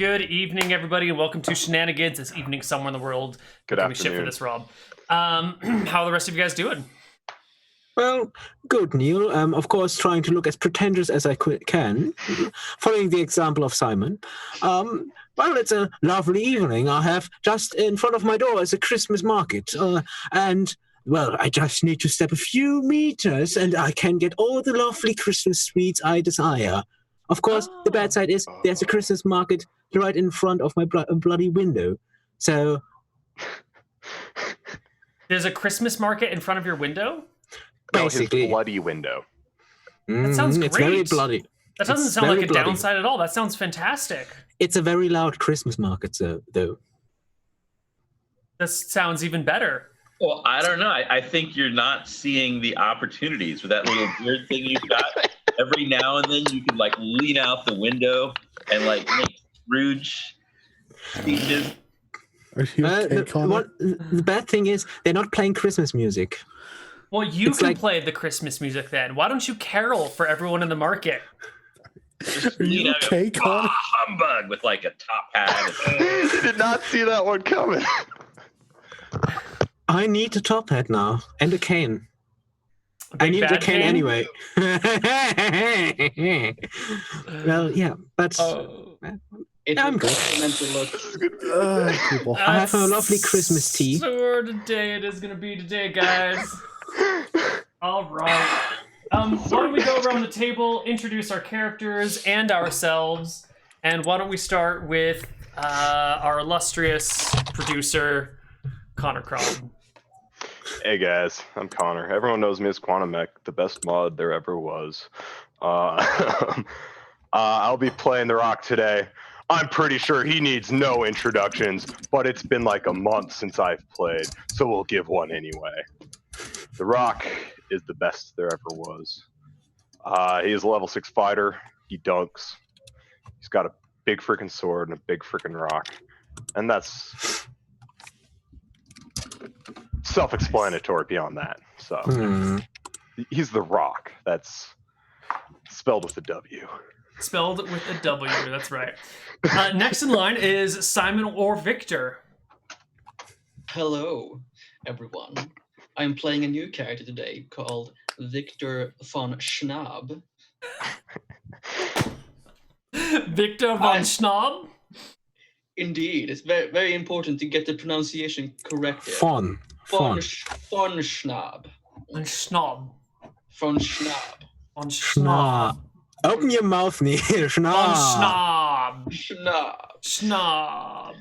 Good evening, everybody, and welcome to Shenanigans. This evening, somewhere in the world. Good afternoon. Shit for this, Rob. How are the rest of you guys doing? Well, good, Neal. Of course, trying to look as pretentious as I can, following the example of Simon. Well, it's a lovely evening. I have just in front of my door is a Christmas market, and well, I just need to step a few meters, and I can get all the lovely Christmas sweets I desire. Of course, the bad side is there's a Christmas market right in front of my bloody window. So there's a Christmas market in front of your window? Basically, his bloody window. That sounds great. It's very bloody. That doesn't sound like a downside at all. That sounds fantastic. It's a very loud Christmas market, though. This sounds even better. Well, I don't know. I think you're not seeing the opportunities with that little weird thing you've got. Every now and then you can like lean out the window and like make Scrooge speeches. Are you okay, Connar? The bad thing is they're not playing Christmas music. Well, you can play the Christmas music then. Why don't you carol for everyone in the market? Are you okay, Connar? Humbug with like a top hat. You did not see that one coming. I need a top hat now and a cane. I need a cane anyway. Well, yeah, but I'm good. People. I have a lovely Christmas tea. Sort of day it is going to be today, guys. All right. Why don't we go around the table, introduce our characters and ourselves, and why don't we start with our illustrious producer, Connar Krob. Hey guys, I'm Connar. Everyone knows me as Quantumech, the best mod there ever was. I'll be playing The Rock today. I'm pretty sure he needs no introductions, but it's been like a month since I've played, so we'll give one anyway. The Rock is the best there ever was. He is a level 6 fighter. He dunks. He's got a big freaking sword and a big freaking rock. And that's self-explanatory beyond that. So he's The Rock. That's spelled with a W. Spelled with a W, that's right. Next in line is Simon or Victor. Hello, everyone. I'm playing a new character today called Victor von Schnaab. Victor von Schnaab? Indeed, it's very, very important to get the pronunciation correct. Von Schnaab. Von Schnaab. Von Schnaab. Von Schnaab. Open your mouth, Neal. Von Schnaab. Schnaab. Schnaab.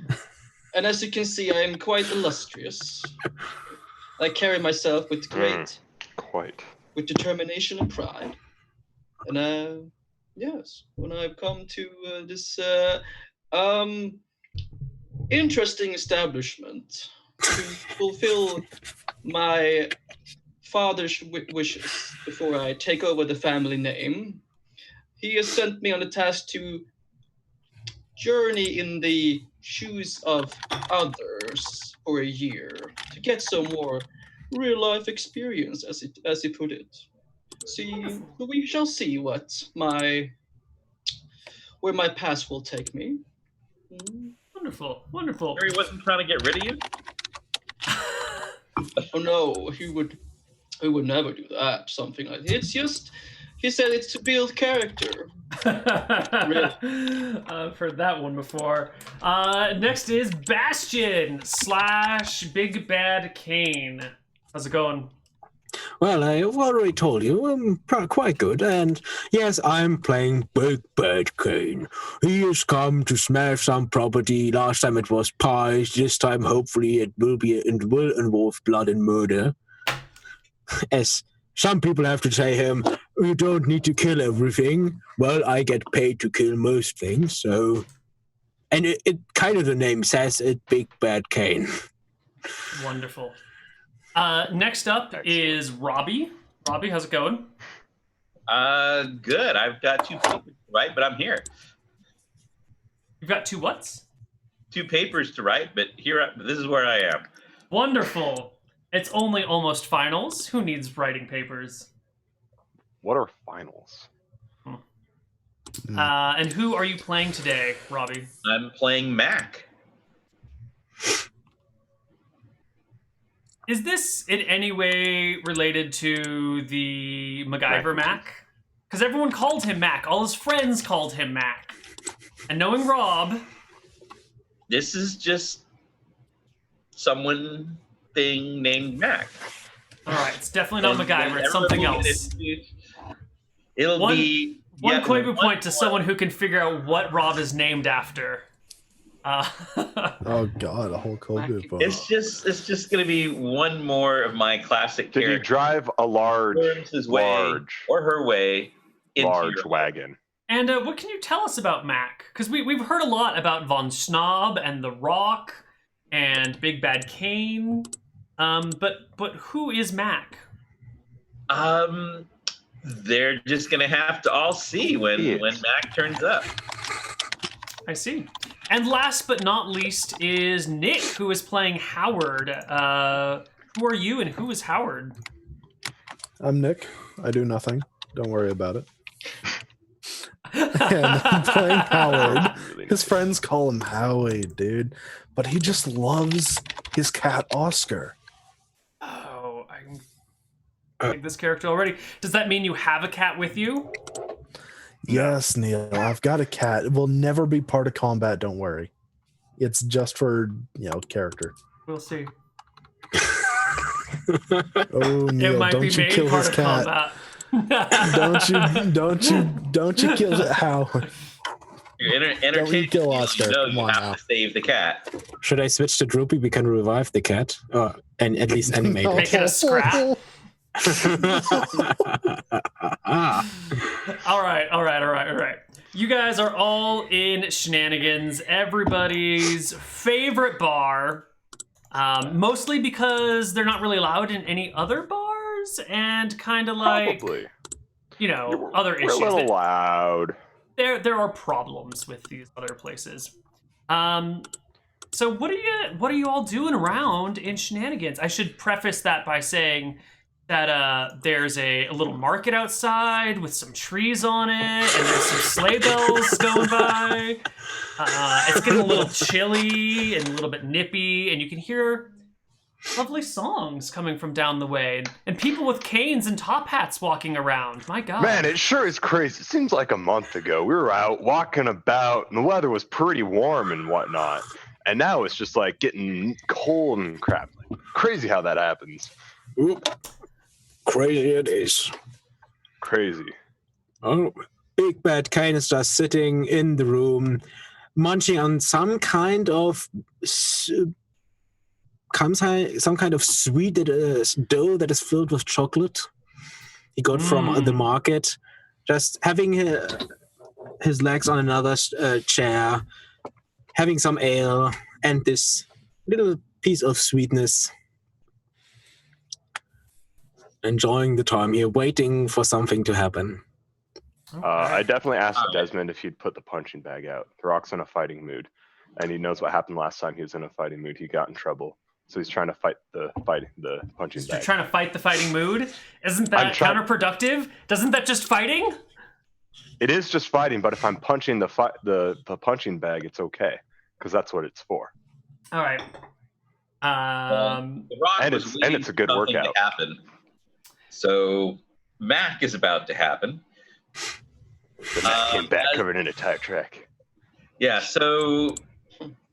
And as you can see, I am quite illustrious. I carry myself with with determination and pride. And yes, when I've come to this interesting establishment to fulfill my father's wishes before I take over the family name, he has sent me on a task to journey in the shoes of others for a year to get some more real-life experience, as he put it. See, we shall see where my past will take me. Wonderful, wonderful. He wasn't trying to get rid of you? Oh no, he would never do that. Something like that. It's just, he said it's to build character. I've heard that one before. Next is Bastian / Big Bad Kane. How's it going? Well, I've already told you, I'm quite good, and yes, I'm playing Big Bad Kane. He has come to smash some property. Last time it was pies. This time, hopefully, it will involve blood and murder. As some people have to say you don't need to kill everything. Well, I get paid to kill most things, so... And it kind of the name says it, Big Bad Kane. Wonderful. Next up is Robbie. Robbie, how's it going? Good. I've got 2 papers to write, but I'm here. You've got 2 whats? 2 papers to write, but this is where I am. Wonderful. It's only almost finals. Who needs writing papers? What are finals? And who are you playing today, Robbie? I'm playing Mac. Is this in any way related to the MacGyver Mac? Because everyone called him Mac. All his friends called him Mac. And knowing Rob... This is just someone thing named Mac. All right, it's definitely not MacGyver. It's something else. It'll be... One Koibu point to someone who can figure out what Rob is named after. Oh God, a whole Koibu point. It's just gonna be one more of my classic Did characters. you drive a large or her way into large wagon? And what can you tell us about Mac? Because we've heard a lot about Von Schnaub and The Rock and Big Bad Kane. But who is Mac? They're just gonna have to all see when Mac turns up. I see. And last but not least is Nick, who is playing Howard. Who are you and who is Howard? I'm Nick. I do nothing. Don't worry about it. And I'm playing Howard. His friends call him Howie, dude. But he just loves his cat Oscar. Oh, I like this character already. Does that mean you have a cat with you? Yes, Neal. I've got a cat. It will never be part of combat, don't worry. It's just for, character. We'll see. Oh, Neal, don't you kill his cat. don't you kill it. Howard. You're entertaining. Don't kill Oscar. You have to save the cat. Should I switch to Droopy? We can revive the cat. And at least animate it. Make it a scrap. All right. You guys are all in Shenanigans, everybody's favorite bar, mostly because they're not really allowed in any other bars, and kind of like, Probably. Other issues. We're a little loud. There are problems with these other places. So what are you all doing around in Shenanigans? I should preface that by saying that there's a little market outside with some trees on it, and there's some sleigh bells going by. It's getting a little chilly and a little bit nippy, and you can hear lovely songs coming from down the way, and people with canes and top hats walking around. My God. Man, it sure is crazy. It seems like a month ago we were out walking about, and the weather was pretty warm and whatnot. And now it's just like getting cold and crap. Crazy how that happens. Oop. Crazy it is. Crazy. Oh, Big Bad Kane is just sitting in the room, munching on some kind of sweet dough that is filled with chocolate. He got from the market, just having his legs on another chair, having some ale, and this little piece of sweetness. Enjoying the time here, waiting for something to happen. I definitely asked Desmond if he'd put the punching bag out. The Rock's in a fighting mood, and he knows what happened last time he was in a fighting mood. He got in trouble, so he's trying to fight the punching bag. You're trying to fight the fighting mood? Isn't that counterproductive? Doesn't that just fighting? It is just fighting, but if I'm punching the punching bag, it's okay, because that's what it's for. All right. The Rock and was it's a good something workout. To happen. So Mac is about to happen. The Mac came back covered in a tire track. Yeah, so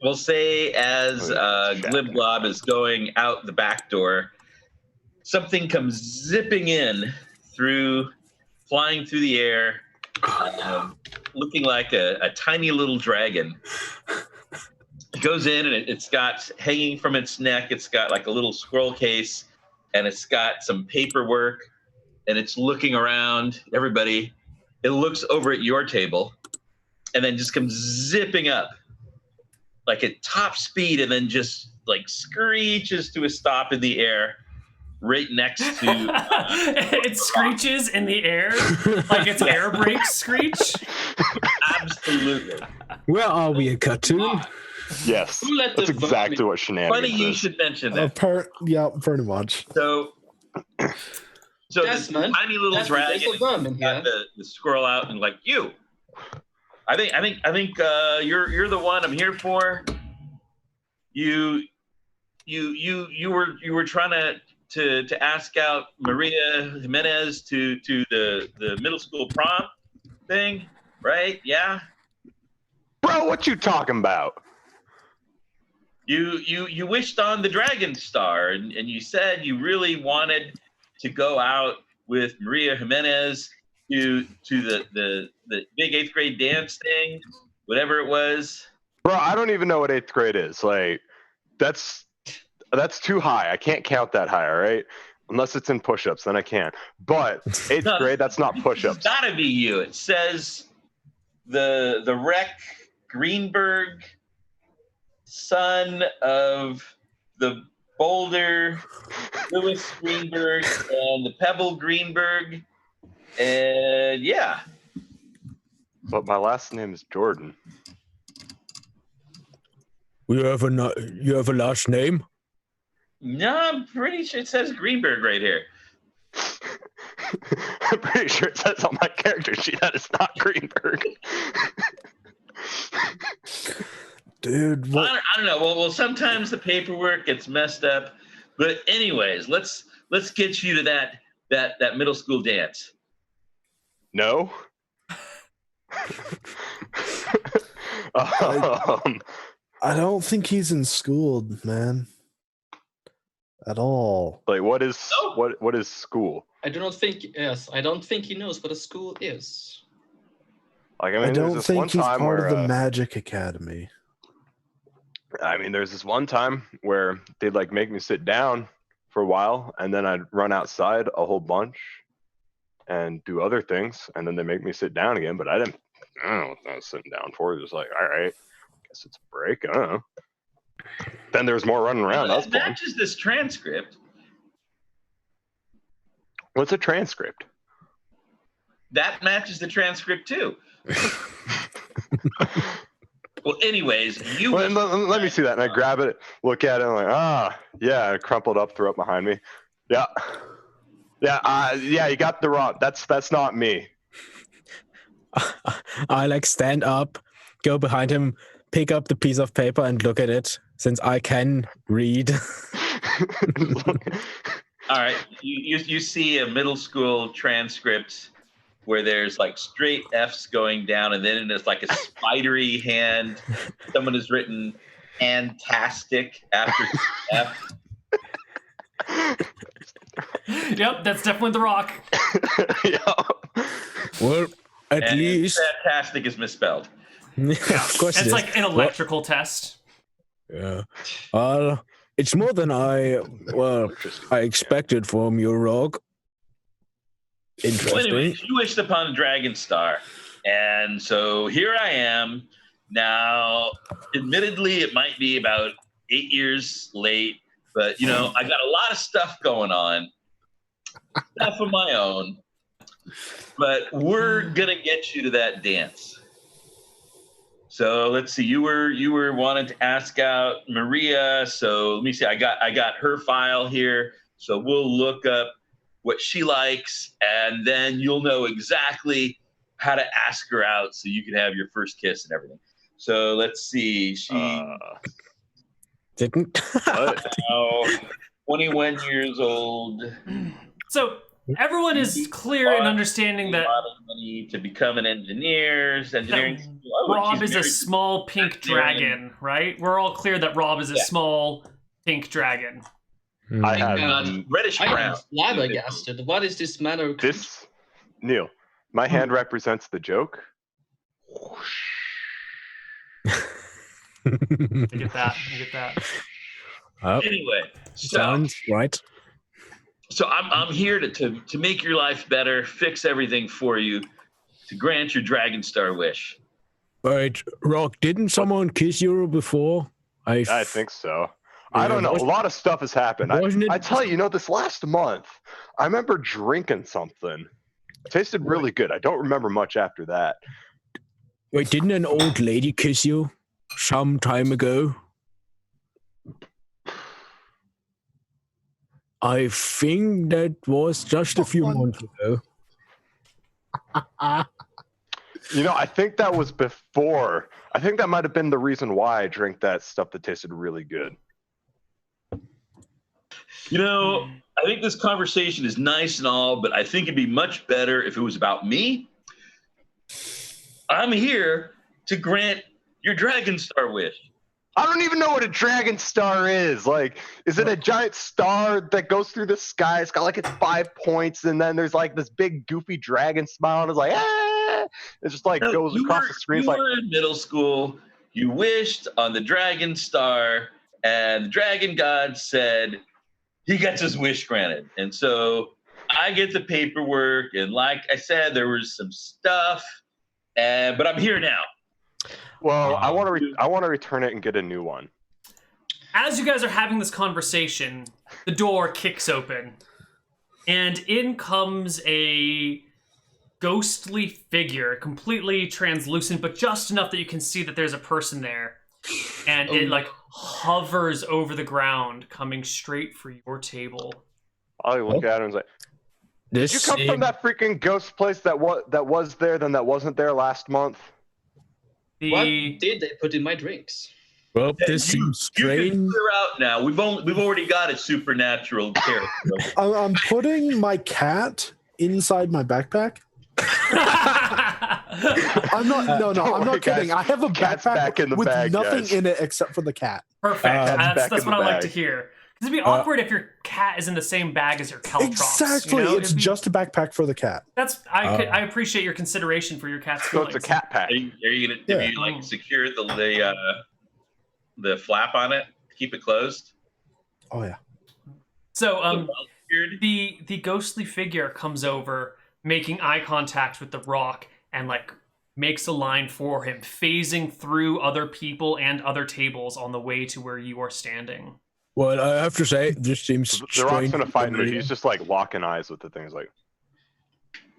we'll say as Glibglob is going out the back door, something comes zipping in flying through the air, looking like a tiny little dragon. It goes in and it's got hanging from its neck, it's got like a little scroll case, and it's got some paperwork, and it's looking around everybody. It looks over at your table, and then just comes zipping up like at top speed, and then just like screeches to a stop in the air right next to it screeches in the air like its air brakes screech. Absolutely. Where are we, a cartoon? Yes, that's exactly what Shenanigans Funny you is. should mention that. Pretty much. So Desmond, the tiny little dragon got the scroll out and like, you I think you're the one I'm here for. You were trying to ask out Maria Jimenez to the middle school prom thing, right? Yeah. Bro, what you talking about? You wished on the Dragon Star, and you said you really wanted to go out with Maria Jimenez to the big 8th grade dance thing, whatever it was. Bro, I don't even know what 8th grade is. Like, that's too high. I can't count that high, all right? Unless it's in push-ups, then I can. But 8th grade, that's not push-ups. It's gotta be you. It says the Rec Greenberg, son of the Boulder Lewis Greenberg and the Pebble Greenberg, and yeah. But my last name is Jordan. You have a last name? No, I'm pretty sure it says Greenberg right here. I'm pretty sure it says on my character sheet that it's not Greenberg. Dude, what? I don't know. Well, sometimes the paperwork gets messed up. But anyways, let's get you to that middle school dance. No. I don't think he's in school, man. At all. Like, what is school? I don't think he knows what a school is. Like, I mean, I don't there's this think one he's time part where, of the Magic Academy. I mean, there's this one time where they'd like make me sit down for a while, and then I'd run outside a whole bunch and do other things, and then they make me sit down again. But I don't know what I was sitting down for. It was like, all right, guess it's a break. I don't know. Then there's more running around. That matches this transcript. What's a transcript? That matches the transcript too. Well, anyways, let me see that. And I grab it, look at it, and I'm like, yeah, I crumpled up, threw up behind me. Yeah. You got the wrong. That's not me. I like stand up, go behind him, pick up the piece of paper and look at it, since I can read. All right, you see a middle school transcript where there's like straight F's going down, and then there's like a spidery hand. Someone has written "fantastic" after F. Yep, that's definitely the Rock. Yeah. Well, at least fantastic is misspelled. of course It's like an electrical test. Yeah. It's more than I expected from your Rock. Interesting. Well, anyways, you wished upon a Dragon Star, and so here I am now. Admittedly, it might be about 8 years late, but I got a lot of stuff going on, stuff of my own. But we're gonna get you to that dance. So let's see. You were wanting to ask out Maria. So let me see. I got her file here. So we'll look up what she likes, and then you'll know exactly how to ask her out so you can have your first kiss and everything. So let's see. She didn't. 21 years old. So everyone is clear in understanding that a lot of money to become an engineer. Engineering. Rob is a small pink dragon, right? We're all clear that Rob is a small pink dragon. I have reddish brown. Flabbergasted. What is this manner? Neal, my hand represents the joke. I get that. Anyway, sounds right. So I'm here to make your life better, fix everything for you, to grant your Dragon Star wish. Wait, Rock, didn't someone kiss you before? I think so. I don't know. A lot of stuff has happened. I tell you, this last month, I remember drinking something. It tasted really good. I don't remember much after that. Wait, didn't an old lady kiss you some time ago? I think that was just a few months ago. I think that was before. I think that might have been the reason why I drank that stuff that tasted really good. I think this conversation is nice and all, but I think it'd be much better if it was about me. I'm here to grant your Dragon Star wish. I don't even know what a dragon star is. Like, is it a giant star that goes through the sky? It's got like its 5 points, and then there's like this big goofy dragon smile, and it's like, ah! It just like goes across the screen. You were in middle school. You wished on the Dragon Star, and the Dragon God said he gets his wish granted. And so I get the paperwork, and like I said, there was some stuff, but I'm here now. Well, I want to return it and get a new one. As you guys are having this conversation, the door kicks open, and in comes a ghostly figure, completely translucent, but just enough that you can see that there's a person there. And it like hovers over the ground, coming straight for your table. I look at him and say, "Did you come from that freaking ghost place that was there, then that wasn't there last month?" What did they put in my drinks? Well, this seems strange. You can clear out now. We've already got a supernatural character. I'm putting my cat inside my backpack. I'm not. No, I'm not kidding. I have a backpack with nothing in it except for the cat. Perfect. That's what I like to hear. Because it'd be awkward if your cat is in the same bag as your caltrops. Exactly. It's just a backpack for the cat. I appreciate your consideration for your cat's feelings. So it's a cat pack. Are you gonna secure the flap on it? Keep it closed? Oh yeah. So the ghostly figure comes over, making eye contact with the rock, and like makes a line for him, phasing through other people and other tables on the way to where you are standing. Well, I have to say, this seems strange. The rock's gonna fight him, but he's just like locking eyes with the things. Like,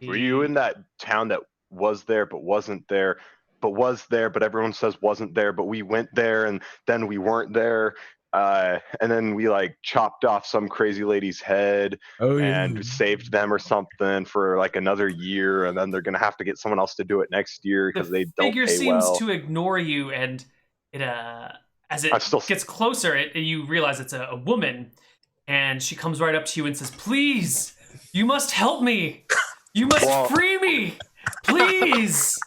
were you in that town that was there but wasn't there, but was there, but everyone says wasn't there, but we went there and then we weren't there, and then we like chopped off some crazy lady's head and saved them or something for like another year, and then they're gonna have to get someone else to do it next year because they don't pay well. The figure seems to ignore you, and it as it gets closer, you realize it's a woman, and she comes right up to you and says, "Please, you must help me. You must free me, please."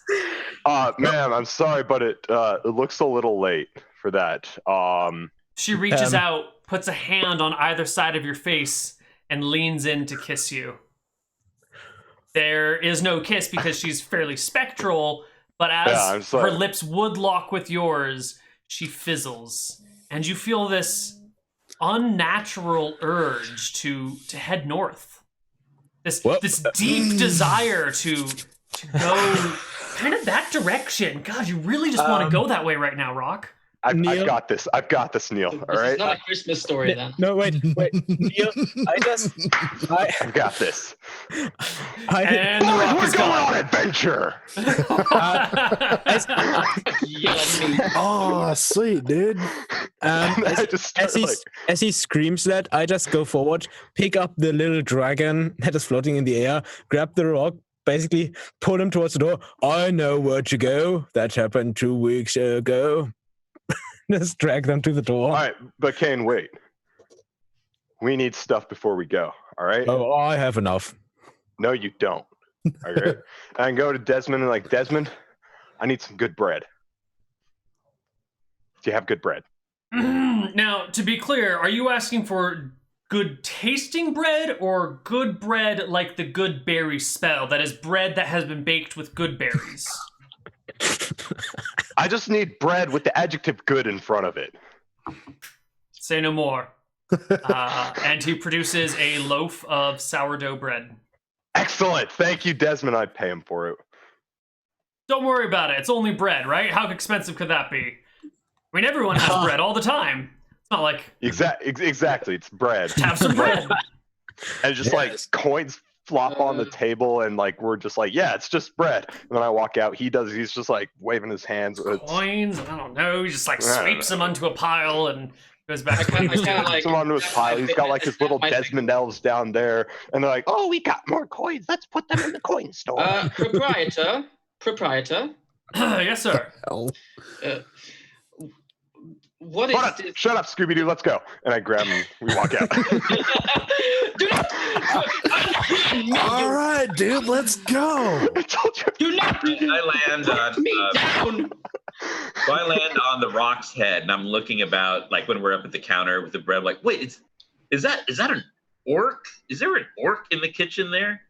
Man, I'm sorry, but it looks a little late for that. She reaches out, puts a hand on either side of your face, and leans in to kiss you. There is no kiss because she's fairly spectral, but as her lips would lock with yours, she fizzles, and you feel this unnatural urge to head north. This deep desire to go kind of that direction. God, you really just want to go that way right now, Rock. I've got this, Neal. All right. It's not a Christmas story then. No, wait, Neal. I've got this. And the rock is going gone. on adventure. Oh, sweet, dude. As he screams that, I just go forward, pick up the little dragon that is floating in the air, grab the rock, basically pull him towards the door. I know where to go. That happened 2 weeks ago. Just drag them to the door. All right, but Kane, wait. We need stuff before we go, all right? Oh, I have enough. No, you don't. All right? And go to Desmond and like, Desmond, I need some good bread. Do you have good bread? Now, to be clear, are you asking for good tasting bread or good bread like the good berry spell? That is bread that has been baked with good berries. I just need bread with the adjective good in front of it. Say no more. And he produces a loaf of sourdough bread. Excellent. Thank you, Desmond. I'd pay him for it. Don't worry about it. It's only bread, right? How expensive could that be? I mean, everyone has bread all the time. It's not like... Exactly. It's bread. Have some bread. And just like coins flop on the table, and like we're just like, yeah, it's just bread. And then I walk out. He's just like waving his hands. Coins? I don't know. He just like sweeps them onto a pile and goes back. He's onto his pile. He's got like his little Desmond elves down there, and they're like, "Oh, we got more coins. Let's put them in the coin store." Proprietor, proprietor. Yes, sir. Oh. Uh, what is Hold on. this? Shut up, Scooby-Doo. Let's go. And I grab him. We walk out. Do not. All right, dude, let's go. I told you. Do not I land on. me down. So I land on the rock's head, and I'm looking about like when we're up at the counter with the bread. Like, wait, is that an orc? Is there an orc in the kitchen there?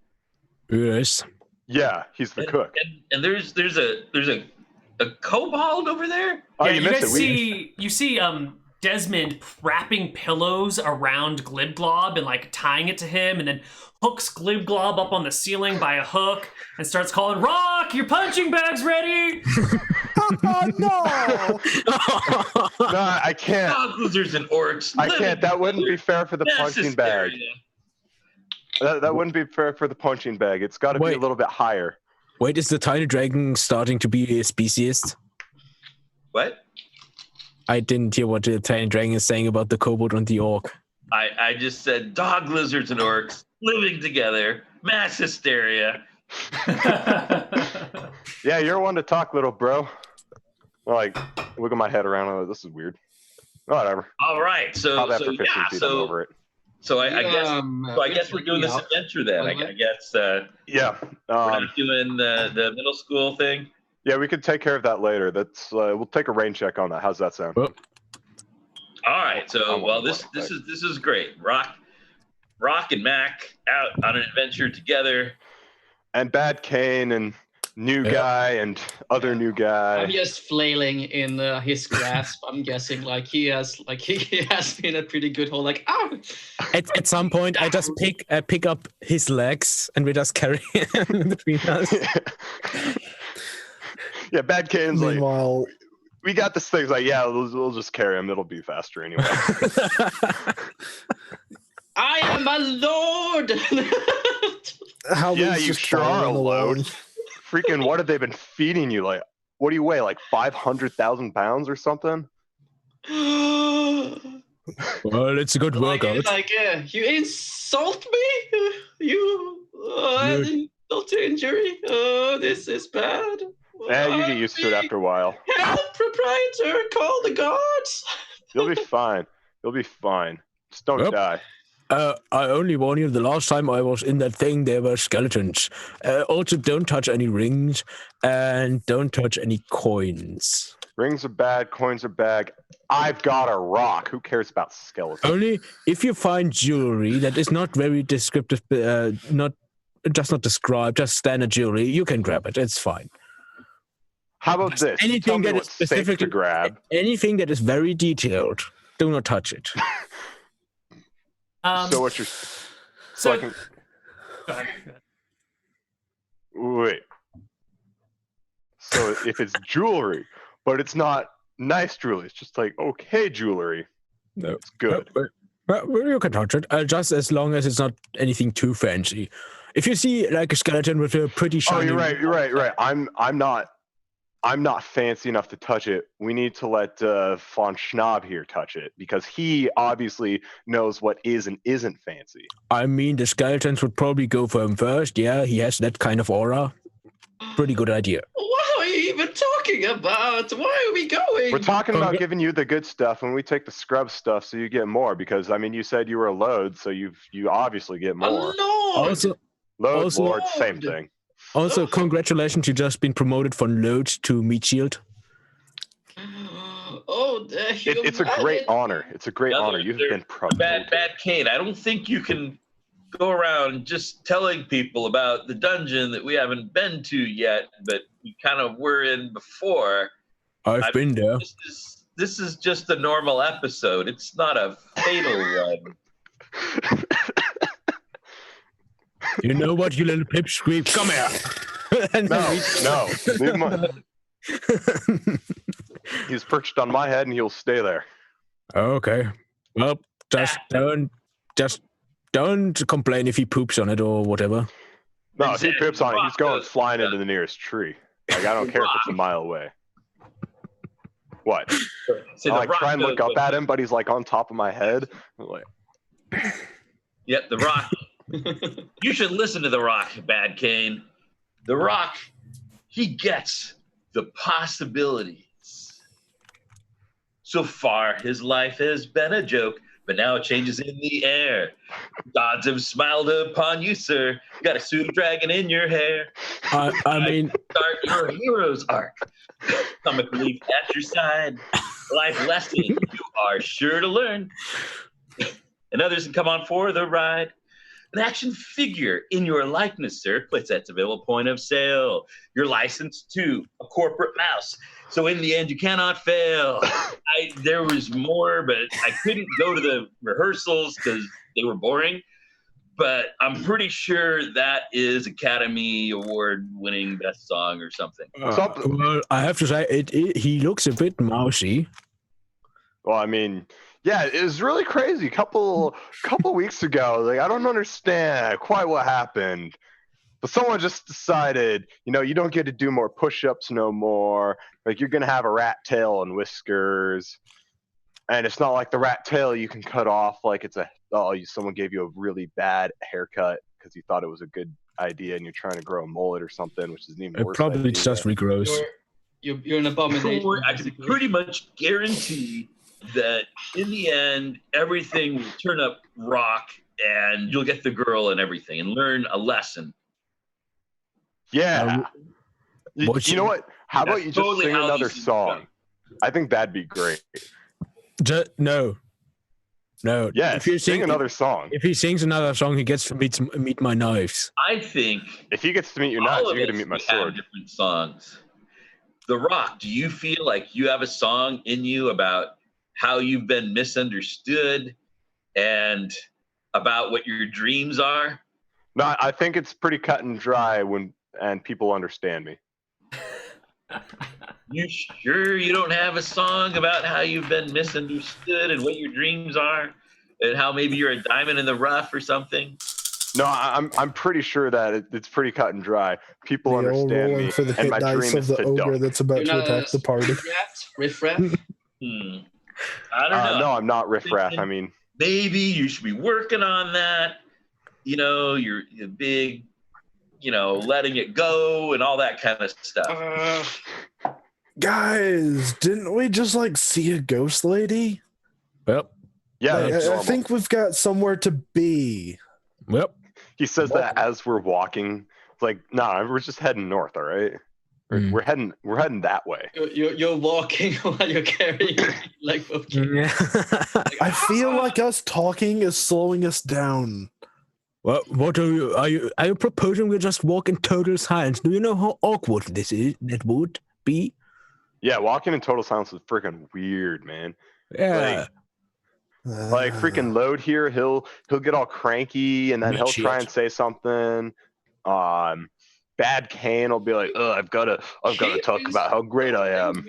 Yes. Yeah, he's the cook. And there's a kobold over there. Oh, Yeah, you you missed guys it. you see Desmond wrapping pillows around Glibglob and like tying it to him, and then hooks Glibglob up on the ceiling by a hook and starts calling, "Rock, your punching bag's ready!" Oh, no. No, I can't. Dog lizards and orcs. I can't. That wouldn't be fair for the That's punching bag. hysteria. That wouldn't be fair for the punching bag. It's got to be a Wait. little bit higher. Wait, is the tiny dragon starting to be a speciesist? What? I didn't hear what the tiny dragon is saying about the kobold and the orc. I just said dog lizards and orcs living together. Mass hysteria. Yeah, you're one to talk, little bro. Like, wiggle my head around. Oh, this is weird. Whatever. All right. So Probably after 15 yeah. feet, I'm over it. So I guess we're doing this adventure then. I guess Yeah. we're not doing the middle school thing. Yeah, we could take care of that later. That's we'll take a rain check on that. How's that sound? Well, All right. So I'm well, on this the is great. Rock and Mac out on an adventure together. And Bad Kane and new guy and other new guy. I'm just flailing in his grasp. I'm guessing he has been a pretty good hold. Like, ah! at some point, I just pick up his legs and we just carry him between us. Yeah, Bad Kane's like, Meanwhile, we got this thing. It's like, yeah, we'll just carry him. It'll be faster anyway. I am a lord. how Yeah, was you just sure are a following load. along. Freaking, what have they been feeding you? Like, what do you weigh? Like 500,000 pounds or something? Well, it's a good workout. You insult me. You insult to injury. Oh, this is bad. Yeah, you get used to it after a while. Help, proprietor! Call the guards. You'll be fine. You'll be fine. Just don't Yep. die. I only warn you, the last time I was in that thing, there were skeletons. Also, don't touch any rings and don't touch any coins. Rings are bad. Coins are bad. I've got a rock. Who cares about skeletons? Only if you find jewelry that is not very descriptive, not described, just standard jewelry, you can grab it. It's fine. How about this? Tell Anything me that is what's safe specifically to grab. anything that is very detailed, do not touch it. So what you're... so I can, go ahead. wait. So if it's jewelry, but it's not nice jewelry, it's just like okay jewelry, No. it's good. Well, you can touch it, just as long as it's not anything too fancy. If you see like a skeleton with a pretty Oh, shiny... you're right. I'm not fancy enough to touch it. We need to let Von Schnaub here touch it because he obviously knows what is and isn't fancy. I mean, the skeletons would probably go for him first. Yeah, he has that kind of aura. Pretty good idea. What are you even talking about? Why are we going? We're talking about giving you the good stuff and we take the scrub stuff so you get more because I mean you said you were a load, so you obviously get A more. lord. Load, lord, same thing. Also, congratulations, you just been promoted from load to meat shield. Oh, It's a great honor. It's a great honor. You've been promoted. Bad Kane. I don't think you can go around just telling people about the dungeon that we haven't been to yet, but we kind of were in before. I've been there. This is just a normal episode. It's not a fatal one. You know what, you little pipsqueak? Come here. No. Leave him alone. He's perched on my head and he'll stay there. Okay. Well, just don't complain if he poops on it or whatever. No, if he poops on it, he's going flying into the nearest tree. Like I don't care if it's a mile away. What? So I like try and look up at him, but he's like on top of my head. I'm like, Yep, the Rock. You should listen to the Rock, Bad Kane. The Rock he gets the possibilities. So far, his life has been a joke, but now it changes in the air. Gods have smiled upon you, sir. You got a pseudo dragon in your hair. I mean, Start your hero's arc. Comic relief at your side. Life lesson you are sure to learn. And others can come on for the ride. An action figure in your likeness, sir. Playsets available point of sale. You're licensed to a corporate mouse. So in the end, you cannot fail. There was more, but I couldn't go to the rehearsals because they were boring. But I'm pretty sure that is Academy Award winning best song or something. well, I have to say, he looks a bit mousy. Well, I mean, yeah, it was really crazy. Couple weeks ago, like I don't understand quite what happened, but someone just decided, you don't get to do more push-ups no more. Like you're gonna have a rat tail and whiskers, and it's not like the rat tail you can cut off like someone gave you a really bad haircut because you thought it was a good idea and you're trying to grow a mullet or something, which is an even worse Probably idea. just regrows. You're an abomination. I can pretty much guarantee that in the end, everything will turn up rock and you'll get the girl and everything and learn a lesson. Yeah. You know what? How about you just totally sing how another these things song? go. I think that'd be great. No. Yeah, If you sing another song. If he sings another song, he gets to meet my knives. I think If he gets to meet your all knives, of you're gonna us, meet my we have sword. different songs. The Rock, do you feel like you have a song in you about how you've been misunderstood and about what your dreams are? No, I think it's pretty cut and dry and people understand me. You sure you don't have a song about how you've been misunderstood and what your dreams are and how maybe you're a diamond in the rough or something? No, I'm pretty sure that it's pretty cut and dry. People The old understand rolling me, for the and hit my dice dream of is the to ogre dunk. that's about You're to not attack the party. Riff-raff? I don't know. No, I'm not riffraff. I mean, Maybe you should be working on that. You're big, letting it go and all that kind of stuff. Guys, didn't we just see a ghost lady? Yep. yeah, that's I normal. think we've got somewhere to be. Yep. He says that as we're walking. It's like, nah, we're just heading north, all right? We're heading that way. You're walking while you're carrying okay. Yeah. I feel like us talking is slowing us down. What are you proposing we just walk in total silence? Do you know how awkward that would be? Yeah, walking in total silence is freaking weird, man. Yeah. Like freaking Load here, he'll get all cranky and then he'll try and say something. Bad Kane will be like, "Oh, I've got to talk about how great I am."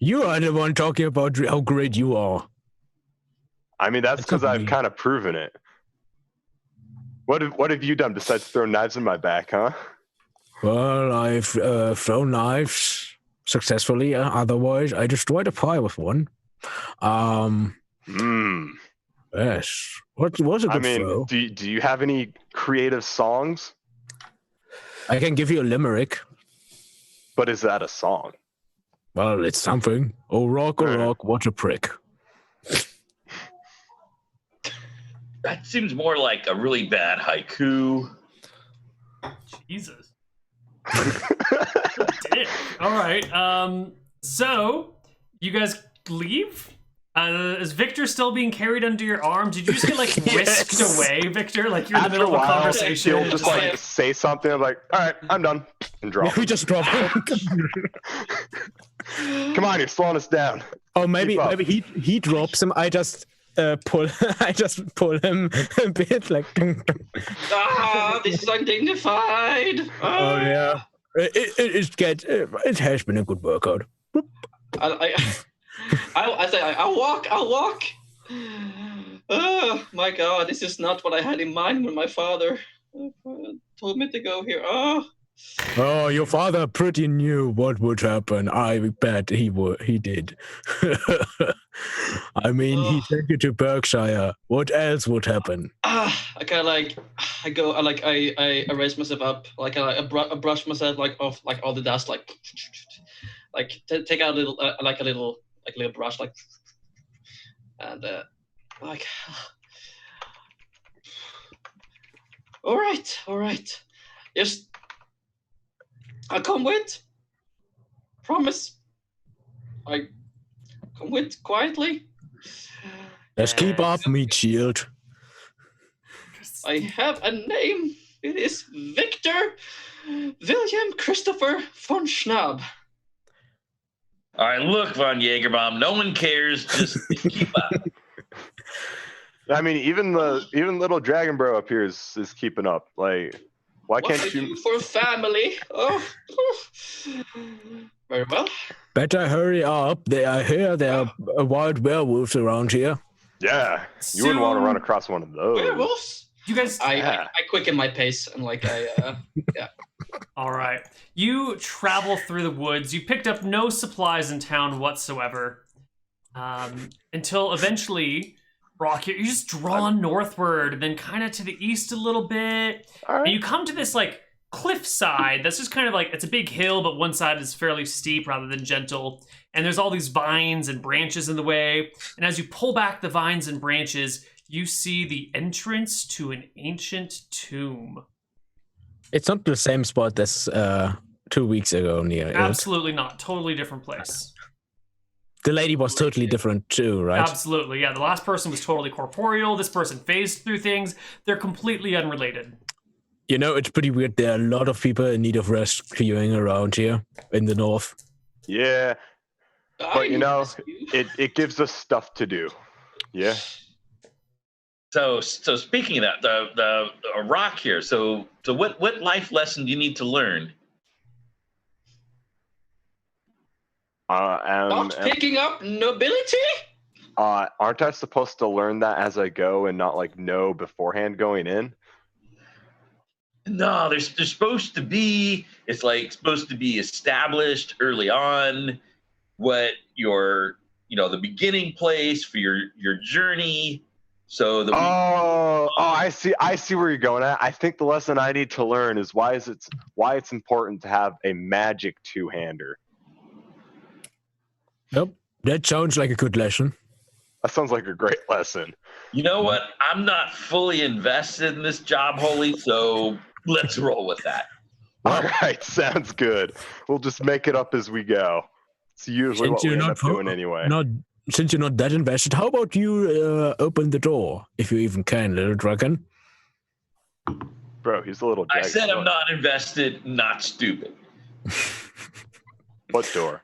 You are the one talking about how great you are. I mean, that's because I've kind of proven it. What have you done besides throw knives in my back, huh? Well, I've thrown knives successfully. Otherwise, I destroyed a pie with one. Yes. What was a good throw? Do you have any creative songs? I can give you a limerick. But is that a song? Well, it's something. Oh, rock, what a prick. That seems more like a really bad haiku. Jesus. All right. So you guys leave? Is Victor still being carried under your arm? Did you just get whisked away, Victor? Like you're in the middle of a conversation. He'll just say something. I'm like, all right, I'm done, and drop. We just drop him. Come on, you're slowing us down. Oh, maybe he drops him. I just pull him a bit this is undignified. Oh yeah. It has been a good workout. I'll walk. Oh my God, this is not what I had in mind when my father told me to go here. Oh, Oh, your father pretty knew what would happen. I bet he did. I mean, he sent you to Berkshire. What else would happen? I kind of like, I raise myself up, like I brush myself like off like all the dust, like take out a little, like a little brush, like, and like, all right, just. I'll come with. Promise. I come with quietly. Let's keep up, meat shield. I have a name. It is Victor William Christopher von Schnaab. All right, look, von Jagerbaum, no one cares. Just keep up. I mean, even little Dragon Bro up here is keeping up. Like, why What can't I you? do for family? Oh, very well. Better hurry up. I hear there are wild werewolves around here. Yeah, you wouldn't want to run across one of those. Werewolves. You guys, I quicken my pace and like yeah. all right. You travel through the woods. You picked up no supplies in town whatsoever, until eventually, Brock, you're just drawn northward, and then kind of to the east a little bit, All right. and you come to this like cliffside that's just kind of like, it's a big hill, but one side is fairly steep rather than gentle, and there's all these vines and branches in the way. And as you pull back the vines and branches, you see the entrance to an ancient tomb. It's not the same spot as 2 weeks ago, Neal. Absolutely not. Totally different place. The lady was totally different too, right? Absolutely, yeah. The last person was totally corporeal. This person phased through things. They're completely unrelated. You know, it's pretty weird. There are a lot of people in need of rescuing around here in the north. Yeah, but you know, it gives us stuff to do. Yeah. So speaking of that, the rock here. So what life lesson do you need to learn? Not picking up nobility? Aren't I supposed to learn that as I go and not like know beforehand going in? No, there's supposed to be. It's like supposed to be established early on. What your the beginning place for your journey. So the I see where you're going at. I think the lesson I need to learn is why it's important to have a magic two-hander. Nope. That sounds like a good lesson. That sounds like a great lesson. You know what? I'm not fully invested in this job, Holy, so let's roll with that. All right, sounds good. We'll just make it up as we go. It's usually what we end up doing anyway. Since you're not that invested, how about you open the door, if you even can, little dragon? Bro, he's a little dragon. I said I'm not invested, not stupid. What door?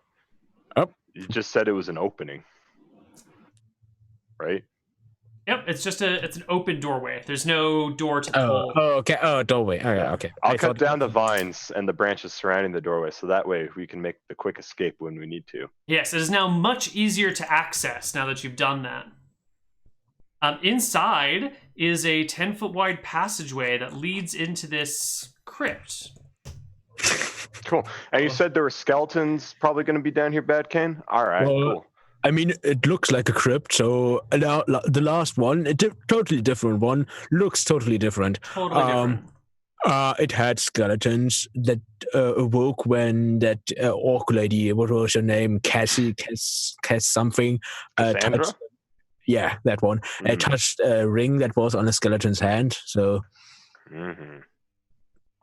You just said it was an opening, right? Yep, it's an open doorway. There's no door to the hole. Oh, okay. Oh, doorway. Okay. I'll cut down the vines and the branches surrounding the doorway, so that way we can make the quick escape when we need to. Yes, it is now much easier to access now that you've done that. Inside is a 10-foot wide passageway that leads into this crypt. Cool. And you said there were skeletons probably going to be down here, Bad Kane? All right, cool. I mean, it looks like a crypt, so the last one, a totally different one, looks totally different. Totally different. It had skeletons that awoke when that orc lady, what was her name, Cass something, touched, yeah, that one, touched a ring that was on a skeleton's hand, so... Mm-hmm.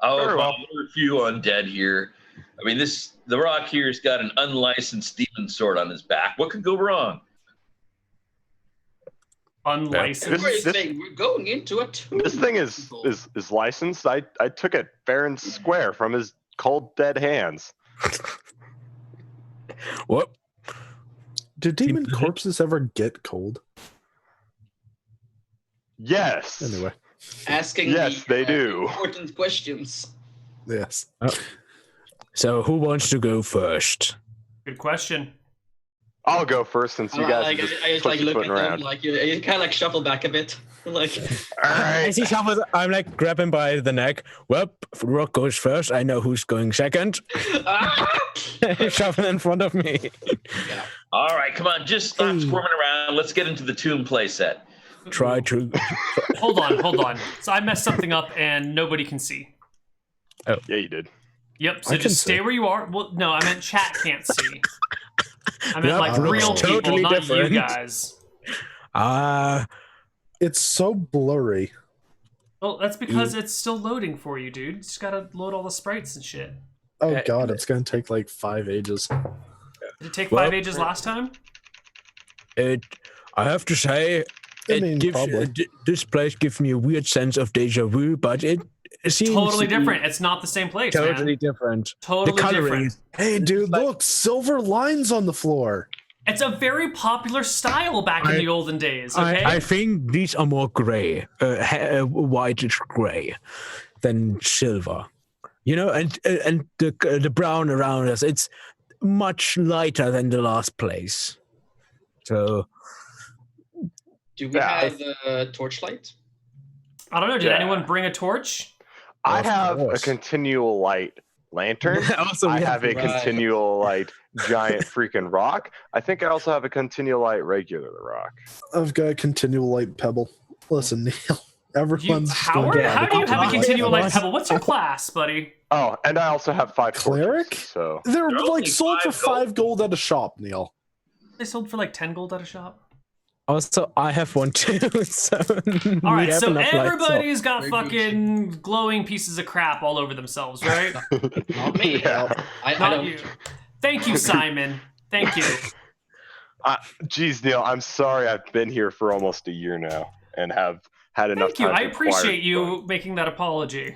Oh, there are a few undead here. I mean, the rock here has got an unlicensed demon sword on his back. What could go wrong? Unlicensed. We're going into a tomb. This thing is licensed. I took it fair and square from his cold dead hands. What? Do demon corpses ever get cold? Yes. Anyway. Asking they do. Important questions. Yes. So who wants to go first? Good question. I'll go first since you guys are just I just like look at around. them, like you kind of like shuffle back a bit. Like, As he shuffles, I'm like, grab him by the neck. Well, Rock goes first. I know who's going second. Shuffle in front of me. All right, come on, just stop squirming around. Let's get into the Tomb playset. Try to. Hold on. So I messed something up and nobody can see. Yeah, you did. Yep, so just stay where you are. Well, no, I meant chat can't see. I meant like real people, totally not different. you guys. It's so blurry. Well, that's because it's still loading for you, dude. You just gotta load all the sprites and shit. Oh god, it's gonna take like 5 ages. Did it take 5 ages last time? I have to say, this place gives me a weird sense of deja vu, but it seems Totally different. It's not the same place, totally man. different. Totally the coloring different. is- Hey dude, look, silver lines on the floor. It's a very popular style back in the olden days, okay? I think these are more gray, whitish gray, than silver. You know, and the brown around us, it's much lighter than the last place. So, do we have a torchlight? I don't know. Did anyone bring a torch? I have a continual light lantern. Also, I have a continual light giant freaking rock. I think I also have a continual light regular rock. I've got a continual light pebble. Listen, Neal, everyone's Howard, how do you have a continual light pebble? What's your class, buddy? Oh, and I also have 5 cleric. torches, so They're They're like only sold for 5 5 gold at a shop, Neal. They sold for like 10 gold at a shop. also, I have one too. So All right, we have so enough lights, everybody's got Very fucking glowing pieces of crap all over themselves, right? Not me. Yeah. I Not don't. you. Thank you, Simon. Thank you. Geez, Neal, I'm sorry. I've been here for almost a year now and have had enough Thank you. time. I to acquire appreciate you fun. making that apology.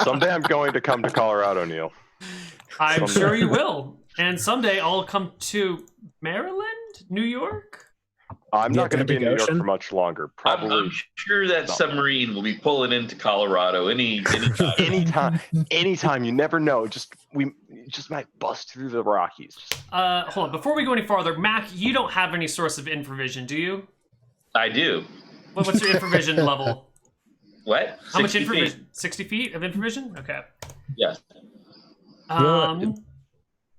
Someday I'm going to come to Colorado, Neal. I'm Someday. sure you will. And someday I'll come to Maryland, New York. I'm The not going to be in New York Atlantic for much longer. Probably I'm sure that submarine will be pulling into Colorado any time. anytime. You never know. We just might bust through the Rockies. Hold on. Before we go any farther, Mac, you don't have any source of infravision, do you? I do. What's your infravision level? What? How much 60 feet. infravision? 60 feet of infravision? Okay. Yes.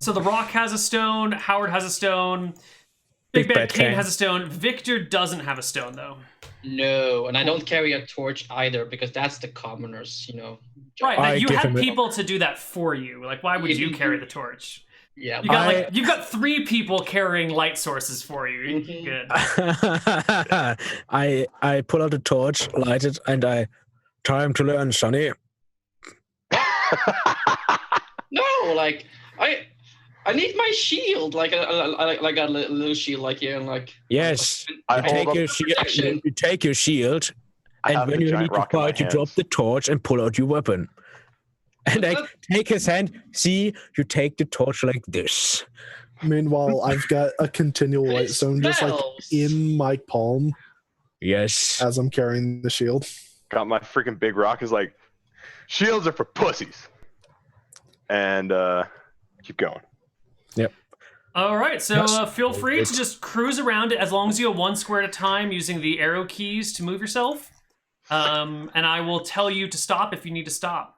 So the Rock has a stone. Howard has a stone. Big Bad Kane has a stone. Victor doesn't have a stone, though. No, and I don't carry a torch either because that's the commoners, you know. Right, I but you give have him a- people to do that for you. Like, why would you carry the torch? Yeah. You got you've got 3 people carrying light sources for you. Mhm. Good. I pull out a torch, light it, and I time to learn, Sonny. No, like I need my shield, like I got a little shield, like here, and like. Yes, I you hold take up- your shield. Protection. You take your shield, I and have when the you giant need to rock in my fight, you drop hands. the torch and pull out your weapon. And I take his hand. See, you take the torch like this. Meanwhile, I've got a continual It light stone just like smells. in my palm Yes. as I'm carrying the shield. Got my freaking big rock is like, shields are for pussies. And keep going. All right, so Yes. feel free to just cruise around it as long as you go 1 square at a time using the arrow keys to move yourself. And I will tell you to stop if you need to stop.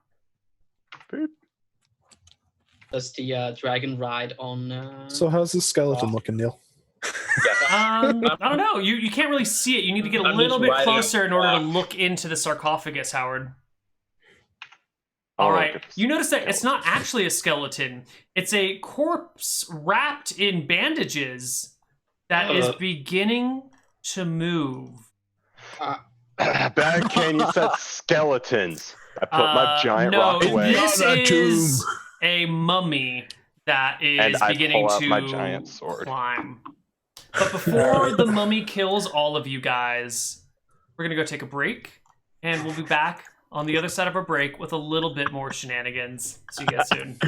Does the dragon ride on? So how's the skeleton looking, Neal? I don't know. You can't really see it. You need to get a I'm little just bit riding closer in a order to rock. look into the sarcophagus, Howard. I'll All look right. at the You notice that it's not actually a skeleton. It's a corpse wrapped in bandages that is beginning to move. Bad Kane, you said skeletons. I put my giant no, rock away. this Another is a mummy that is And I beginning pull out to my giant sword. climb. But before the mummy kills all of you guys, we're gonna go take a break, and we'll be back on the other side of our break with a little bit more shenanigans. See you guys soon.